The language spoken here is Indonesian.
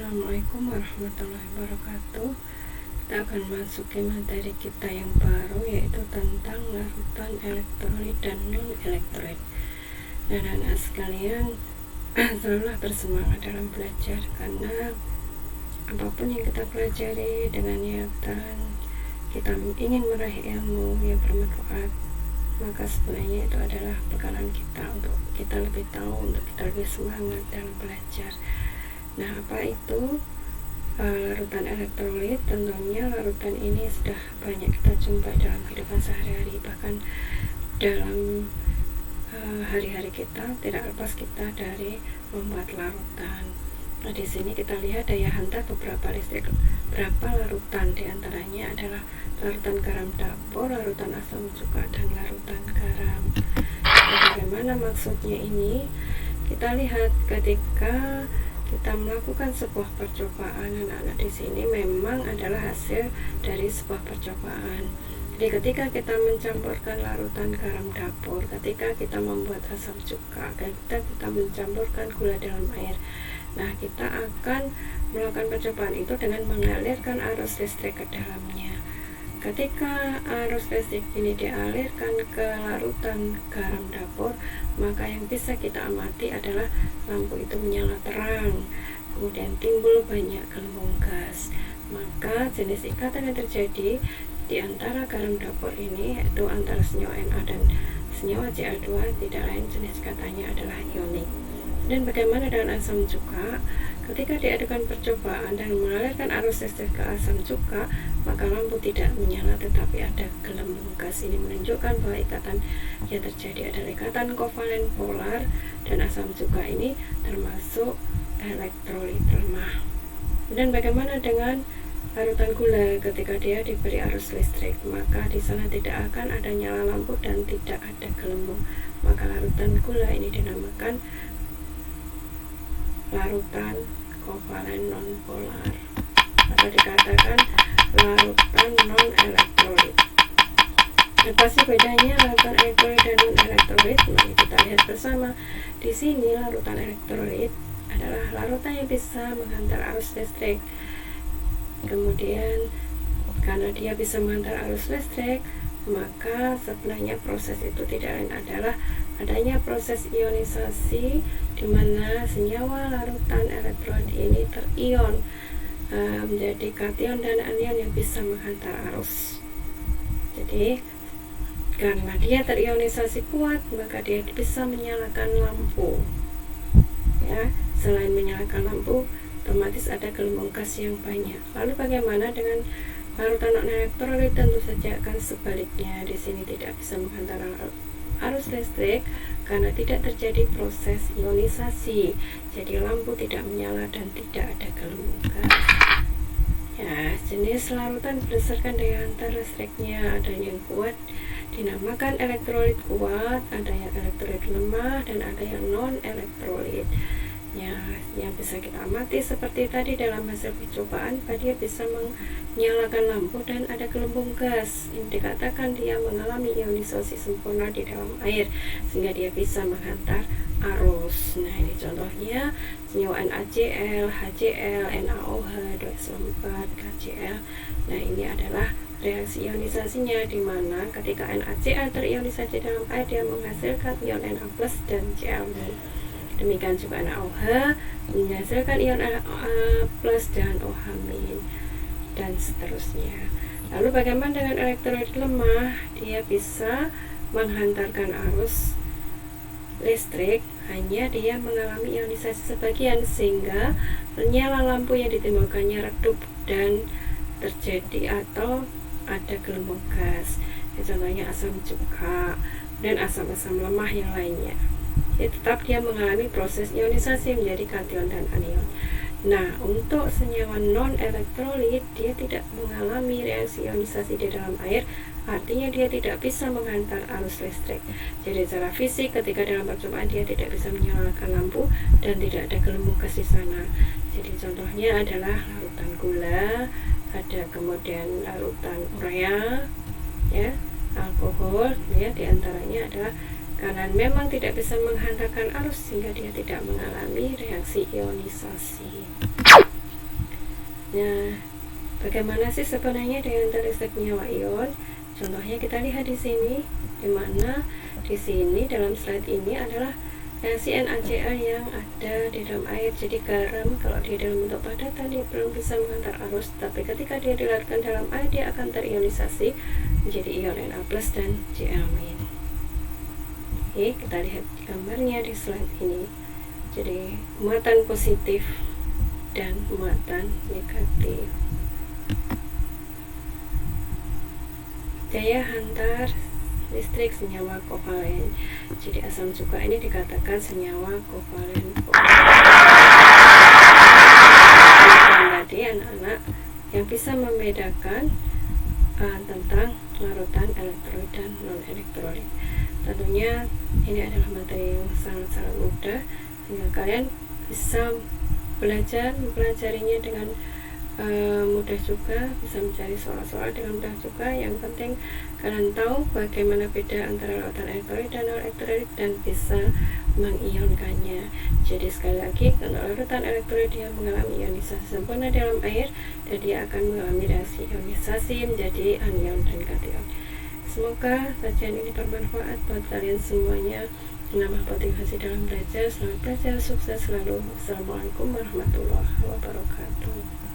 Assalamualaikum warahmatullahi wabarakatuh. Kita akan masuki materi kita yang baru, yaitu tentang larutan elektrolit dan non-elektrolit. Nah, anak-anak sekalian, selalulah bersemangat dalam belajar, karena apapun yang kita pelajari dengan niatan kita ingin meraih ilmu yang bermanfaat, maka sebenarnya itu adalah bekalan kita untuk kita lebih tahu, untuk kita lebih semangat dalam belajar. Nah, apa itu larutan elektrolit? Tentunya larutan ini sudah banyak kita jumpai dalam kehidupan sehari-hari, bahkan dalam hari-hari kita tidak lepas kita dari membuat larutan. Nah, di sini kita lihat daya hantar beberapa larutan, diantaranya adalah larutan garam dapur, larutan asam cuka, dan larutan garam. Bagaimana maksudnya ini? Kita lihat ketika kita melakukan sebuah percobaan, anak-anak di sini memang adalah hasil dari sebuah percobaan. Jadi ketika kita mencampurkan larutan garam dapur, ketika kita membuat asam cuka, ketika kita mencampurkan gula dalam air, nah kita akan melakukan percobaan itu dengan mengalirkan arus listrik ke dalamnya. Ketika arus listrik ini dialirkan ke larutan garam dapur, maka yang bisa kita amati adalah lampu itu menyala terang, kemudian timbul banyak gelembung gas. Maka jenis ikatan yang terjadi di antara garam dapur ini, yaitu antara senyawa Na dan senyawa Ca2, tidak lain jenis ikatanya adalah ionik. Dan bagaimana dengan asam cuka? Ketika diadakan percobaan dan mengalirkan arus listrik ke asam cuka, maka lampu tidak menyala tetapi ada gelembung gas. Ini menunjukkan bahwa ikatan yang terjadi adalah ikatan kovalen polar, dan asam cuka ini termasuk elektrolit lemah. Dan bagaimana dengan larutan gula? Ketika dia diberi arus listrik, maka di sana tidak akan ada nyala lampu dan tidak ada gelembung. Maka larutan gula ini dinamakan larutan kovalen non-polar, atau dikatakan larutan non-elektrolit. Apa sih bedanya larutan elektrolit dan non-elektrolit? Mari kita lihat bersama. Di sini larutan elektrolit adalah larutan yang bisa menghantar arus listrik. Kemudian karena dia bisa menghantar arus listrik, maka sebenarnya proses itu tidak lain adalah adanya proses ionisasi, di mana senyawa larutan elektrolit ini terion menjadi kation dan anion yang bisa menghantar arus. Jadi karena dia terionisasi kuat, maka dia bisa menyalakan lampu. Ya, selain menyalakan lampu, otomatis ada gelembung gas yang banyak. Lalu bagaimana dengan larutan non-elektrolit? Tentu saja akan sebaliknya. Di sini tidak bisa menghantar arus listrik karena tidak terjadi proses ionisasi. Jadi lampu tidak menyala dan tidak ada gelembung gas. Ya, jenis larutan berdasarkan daya hantar listriknya. Ada yang kuat dinamakan elektrolit kuat, ada yang elektrolit lemah, dan ada yang non-elektrolit. Ya, yang bisa kita amati seperti tadi dalam hasil percobaan, dia bisa menyalakan lampu dan ada gelembung gas. Ini dikatakan dia mengalami ionisasi sempurna di dalam air sehingga dia bisa menghantar arus. Nah, ini contohnya senyawa NaCl, HCl, NaOH, 2SO4, KCl. Nah, ini adalah reaksi ionisasinya, di mana ketika NaCl terionisasi dalam air, dia menghasilkan ion Na+ dan Cl-. Demikian juga NaOH menghasilkan ion Na+ dan OH-, dan seterusnya. Lalu bagaimana dengan elektrolit lemah? Dia bisa menghantarkan arus listrik, hanya dia mengalami ionisasi sebagian sehingga nyala lampu yang ditimbulkannya redup dan terjadi atau ada gelembung gas. Contohnya asam cuka dan asam-asam lemah yang lainnya. Tetap dia mengalami proses ionisasi menjadi kation dan anion. Nah, untuk senyawa non-elektrolit, dia tidak mengalami reaksi ionisasi di dalam air, artinya dia tidak bisa menghantar arus listrik. Jadi secara fisik ketika dalam percobaan dia tidak bisa menyalakan lampu dan tidak ada gelembung gas di sana. Jadi contohnya adalah larutan gula, ada kemudian larutan urea, ya, alkohol, ya, diantaranya adalah karena memang tidak bisa menghantarkan arus sehingga dia tidak mengalami reaksi ionisasi. Nah, bagaimana sih sebenarnya dengan listrik menyawa ion? Contohnya kita lihat di sini, di mana di sini dalam slide ini adalah reaksi NaCl yang ada di dalam air. Jadi garam kalau dia dalam bentuk padatan dia belum bisa menghantar arus, tapi ketika dia dilarutkan dalam air dia akan terionisasi menjadi ion Na+ dan Cl-. Oke, kita lihat gambarnya di slide ini. Jadi muatan positif dan muatan negatif. Daya hantar listrik senyawa kovalen. Jadi asam cuka ini dikatakan senyawa kovalen. Tadi anak-anak yang bisa membedakan tentang larutan elektrolit dan non elektrolit. Tentunya ini adalah materi yang sangat-sangat mudah, sehingga kalian bisa mempelajarinya dengan mudah juga, bisa mencari soal-soal dengan mudah juga. Yang penting kalian tahu bagaimana beda antara lautan elektrolit dan non elektrolit dan bisa mengionkannya. Jadi sekali lagi, untuk larutan elektrolit dia mengalami ionisasi sempurna dalam air dan dia akan mengalami reaksi ionisasi menjadi anion dan kation. Semoga kajian ini bermanfaat buat kalian semuanya, menambah motivasi dalam belajar. Selamat belajar, sukses selalu. Assalamualaikum warahmatullahi wabarakatuh.